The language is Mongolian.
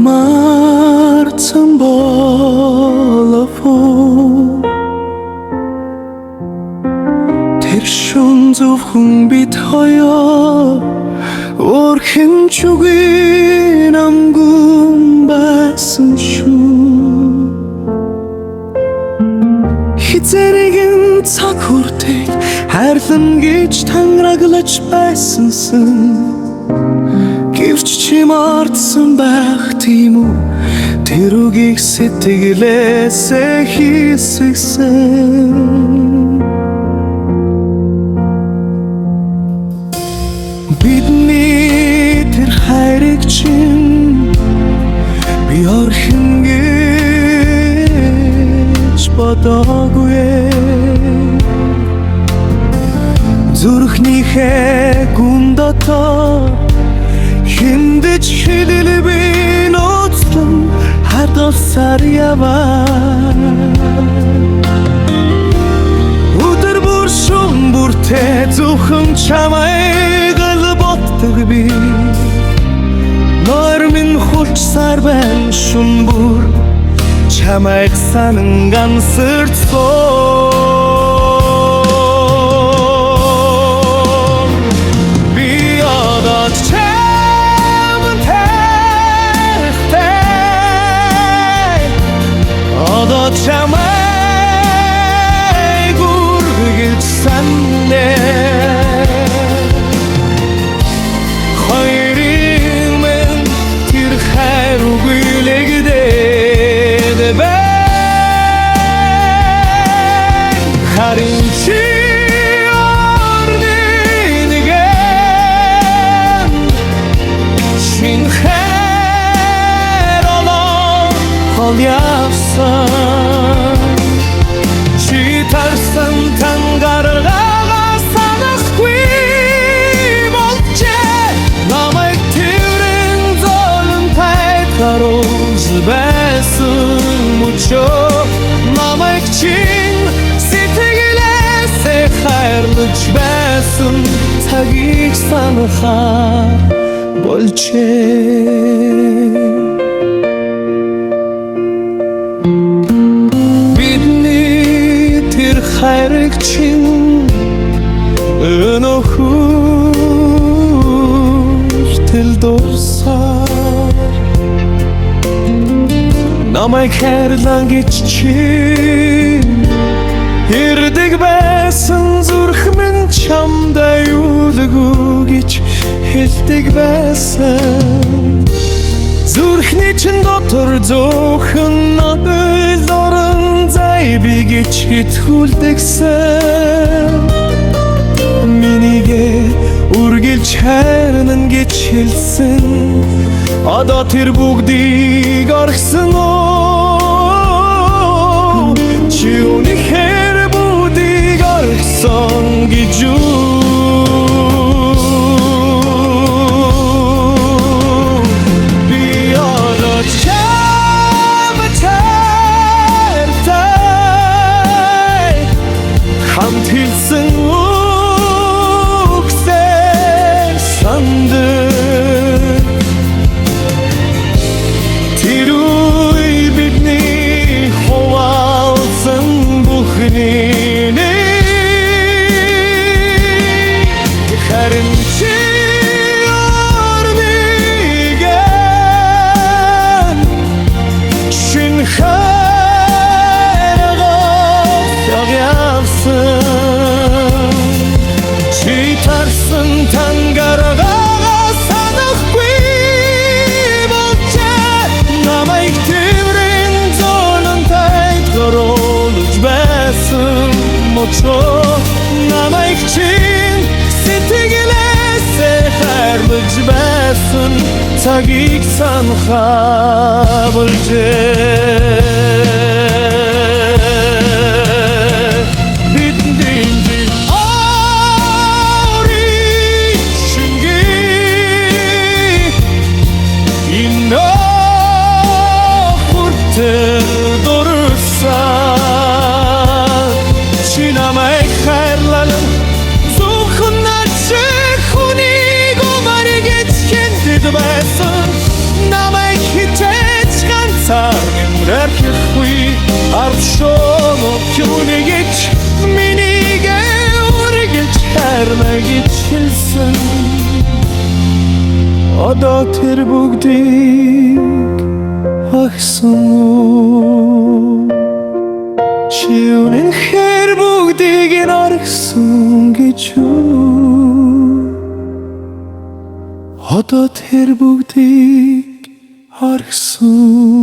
чимаарсан болов тэр шүн зөвхөн бид хоёр өөрхөн чугийн амгүн байсан шүү хизэрэгэн цаг хүртэл хайрлан гэж танраглаж байсансан гэвч чи мартсан байх тийм үү тэр үгийг сэтгэлээсээ хийсгсэн бидний тэр хайрыг чинь би орхин гэж бодоогүй зүрхнийхээ гүн дотор хиндэж хэлэлби ноцлон хадгалсаар яваа өдөр бүр шум бүртээ зөвхөн чамайг л боддог би нойр минь хулчсаар байна шум бүр чамайг санан гансэрцсон би одоо чамайг үргэлж саннэ хоёрын минь тэр хайр үгүйлэгдээд байна харин чи орны нэгэн чин хайр олоо хол явсан чи тарсан тангаргаа санахгүй болчээ намайг тэрэн золонтай харуулж байсан мөчөө намайг чин сэтгэлээсээ хайрлаж байсан цагийг санахаар болчээ хайрыг чинь өнөхөртөл дурсаар намайг хайрлан гэж чи ирдэг байсан зүрх минь чамдаа юулгүй гэж хэлдэг байсан зүрхний чин дотор зөвхөн надад орон зай би гэж итгүүлдэгсэн минийгээ үргэлж хайрнан гэж хэлсэн одоо тэр бүгдийг орхисон оо чи үнэхээр бүгдийг орхисон гэж хамтилсан үгсээр сандаг тэр үе бидний хуваалсан бүхний харин чи орны нэгэн чин тангаргаа санахгүй болчээ намайг тэрэн золонтай харуулж байсан мөчөө намайг чин сэтгэлээсээ хайрлаж байсан цагийг санахаа болжээ намайг хитээ Нэрхэхгүй арчоно тюнэгч минигэ үргэж харна гэж хэлсэн Одоо тэр бүгдийг агсан уу Чи үнэнхээр бүгдийг наргсан гэж үү Одоо тэр бүгдийг аргсан